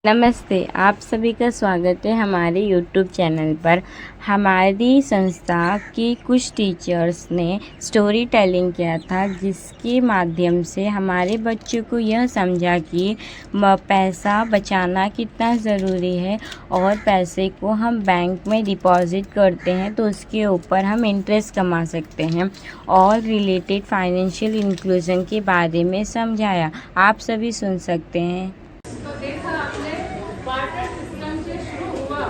नमस्ते, आप सभी का स्वागत है हमारे YouTube चैनल पर। हमारी संस्था की कुछ टीचर्स ने स्टोरी टेलिंग किया था, जिसके माध्यम से हमारे बच्चों को यह समझा कि पैसा बचाना कितना ज़रूरी है और पैसे को हम बैंक में डिपॉज़िट करते हैं तो उसके ऊपर हम इंटरेस्ट कमा सकते हैं और रिलेटेड फाइनेंशियल इंक्लूजन के बारे में समझाया। आप सभी सुन सकते हैं। तो देखा आपने बार्टर सिस्टम से शुरू हुआ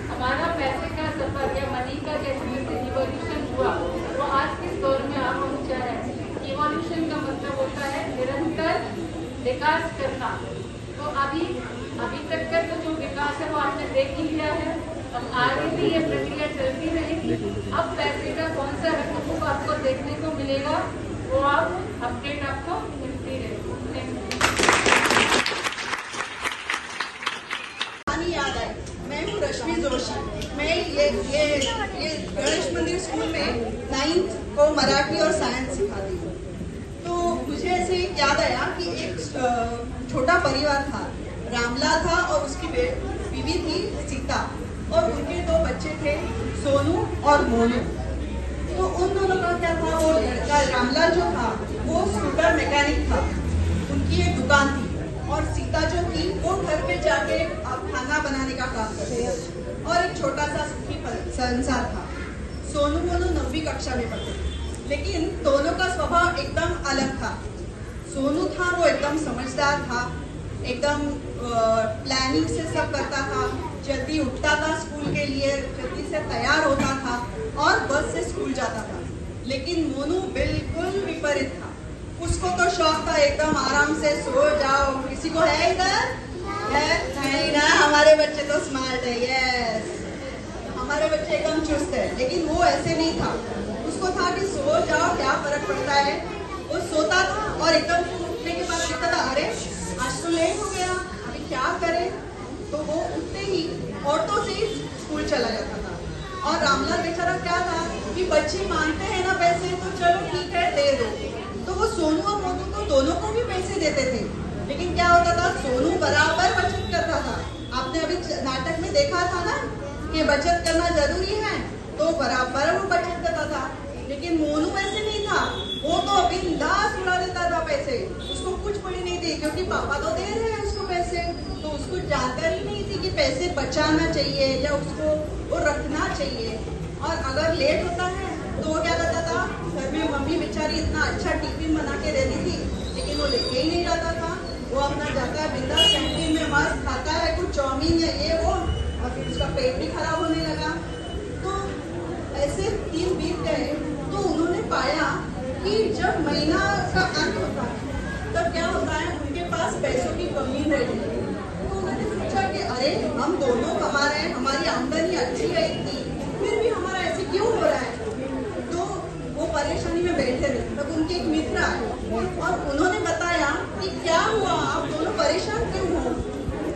हमारा पैसे का सफर या मनी का जैसे से इवोल्यूशन हुआ वो आज के दौर में आ पहुंचा है। इवोल्यूशन का मतलब होता है निरंतर विकास करना। तो अभी तक का जो विकास है वो आपने देख ही लिया है। अब आगे भी ये प्रक्रिया चलती रहेगी। अब पैसे का कौन सा रकम आपको देखने को मिलेगा वो आप अपडेट आपको मिलती रहेगी। याद आई, मैं हूँ रश्मि जोशी। मैं ये गणेश मंदिर स्कूल में 9th को मराठी और साइंस सिखाती हूँ। तो मुझे ऐसे याद आया कि एक छोटा परिवार था, रामलाल था और उसकी बीवी थी सीता और उनके 2 बच्चे थे, सोनू और मोनू। तो उन दोनों का क्या था, वो लड़का रामलाल जो था वो स्कूटर मैकेनिक था, उनकी एक दुकान थी और सीता जो थी वो घर पे जाके खाना बनाने का काम करती थी और एक छोटा सा सुखी संसार था। सोनू मोनू 9वीं कक्षा में पढ़ते थे, लेकिन दोनों का स्वभाव एकदम अलग था। सोनू था वो एकदम समझदार था, एकदम प्लानिंग से सब करता था, जल्दी उठता था स्कूल के लिए, जल्दी से तैयार होता था और बस से स्कूल जाता था। लेकिन मोनू बिल्कुल विपरीत था। उसको तो शौक था एकदम आराम से सो जाओ। किसी को है इधर? नहीं ना, हमारे बच्चे तो स्मार्ट है। यस, हमारे बच्चे एकदम चुस्त है। लेकिन वो ऐसे नहीं था। उसको था कि सो जाओ, क्या फर्क पड़ता है। वो सोता था और एकदम उठने के बाद कहता था, अरे आज तो लेट हो गया, अभी क्या करे। तो वो उठते ही ऑटो से ही स्कूल चला जाता था। और रामलाल बेचारा क्या था कि बच्चे मांगते हैं ना पैसे, तो चलो ठीक है दे दो। तो वो सोनू और मोनू को दोनों को भी पैसे देते थे। लेकिन क्या होता था, सोनू बराबर बचत करता था। आपने अभी नाटक में देखा था ना कि बचत करना जरूरी है, तो बराबर वो बचत करता था। लेकिन मोनू ऐसे नहीं था, वो तो बिंदास उड़ा देता था पैसे। उसको कुछ पड़ी नहीं थी, क्योंकि पापा तो दे रहे हैं उसको पैसे, तो उसको जानकारी नहीं थी कि पैसे बचाना चाहिए या उसको वो रखना चाहिए। और अगर लेट होता है तो वो क्या करता था, घर में मम्मी बेचारी इतना अच्छा टिफिन बना के देती थी, लेकिन वो लेके ही नहीं जाता था। वो अपना जाता है बिंदास कैंटीन में मस्त खाता है कुछ चाउमीन या ये वो, और फिर उसका पेट भी खराब होने लगा। तो ऐसे 3 बीत गए। तो उन्होंने पाया कि जब महीना का अंत होता है तब क्या होता है, उनके पास पैसों की कमी हो रही है। तो उन्होंने सोचा कि अरे हम दोनों कमा रहे हैं, हमारी आमदनी अच्छी है इतनी, फिर भी हमारा ऐसे क्यों हो रहा है। तो वो परेशानी में बैठे थे। तब उनके एक मित्र आए और उन्होंने बताया कि क्या हुआ, आप दोनों परेशान क्यों हो।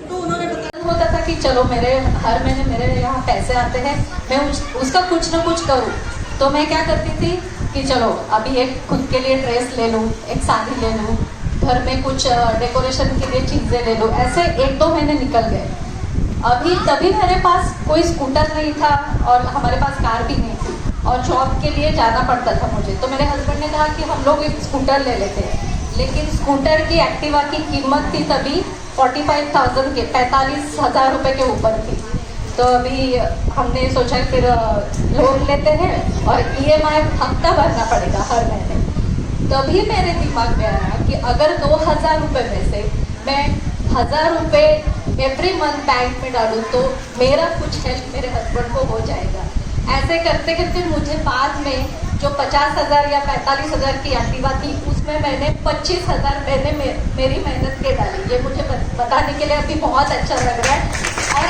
तो उन्होंने बताया, होता था कि चलो मेरे हर महीने मेरे यहाँ पैसे आते हैं, मैं उसका कुछ ना कुछ करूँ। तो मैं क्या करती थी कि चलो अभी एक खुद के लिए ड्रेस ले लूँ, एक साड़ी ले लूँ, घर में कुछ डेकोरेशन के लिए चीज़ें ले लूँ। ऐसे 1-2 महीने निकल गए। तभी मेरे पास कोई स्कूटर नहीं था और हमारे पास कार भी नहीं थी और जॉब के लिए जाना पड़ता था मुझे। तो मेरे हस्बैंड ने कहा कि हम लोग एक स्कूटर ले लेते हैं। लेकिन स्कूटर की एक्टिवा की कीमत थी तभी 45,000 के 45,000 रुपये के ऊपर थी। तो अभी हमने सोचा फिर लोन लेते हैं और EMI हफ्ता भरना पड़ेगा हर महीने। तभी मेरे दिमाग में आया कि अगर 2,000 रुपये में से मैं 1,000 रुपये एवरी मंथ बैंक में डालूँ तो मेरा कुछ हेल्प मेरे हस्बैंड को हो जाएगा। ऐसे करते करते मुझे बाद में जो 50,000 या 45,000 की एक्टिवा थी, उसमें मैंने 25,000 मैंने मेरी मेहनत के डाली। ये मुझे बताने के लिए अभी बहुत अच्छा लग रहा है। और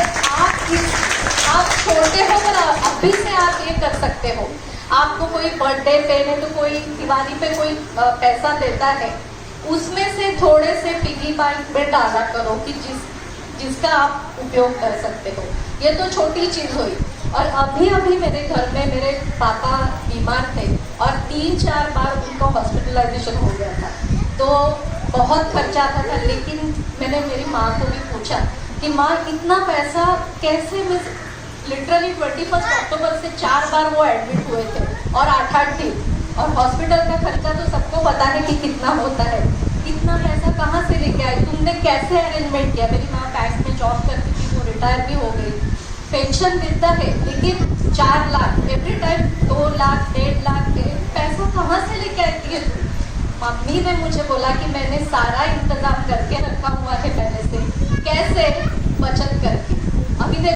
आप छोटे हो पर अभी से आप ये कर सकते हो। आपको कोई बर्थडे पे नहीं तो कोई दिवाली पे कोई पैसा देता है, उसमें से थोड़े से पिगी बैंक में डाला करो कि जिसका आप उपयोग कर सकते हो। ये तो छोटी चीज़ हुई। और अभी मेरे घर में मेरे पापा बीमार थे और 3-4 बार उनको हॉस्पिटलाइजेशन हो गया था। तो बहुत खर्चा आता था। लेकिन मैंने मेरी माँ को भी पूछा कि माँ इतना पैसा कैसे, मैं लिटरली 21 अक्टूबर से 4 बार वो एडमिट हुए थे और 8-8 दिन, और हॉस्पिटल का खर्चा तो सबको पता है कि कितना होता है। इतना पैसा कहाँ से लेके आई, तुमने कैसे अरेंजमेंट किया? मेरी माँ बैंक में जॉब करती थी, वो रिटायर भी हो गई, पेंशन मिलता है, लेकिन 4 लाख एवरी टाइम, 2 लाख 1.5 लाख के पैसा कहाँ से लेके आती है तुम? मम्मी ने मुझे बोला कि मैंने सारा इंतजाम करके रखा हुआ है पहले से, कैसे बचत कर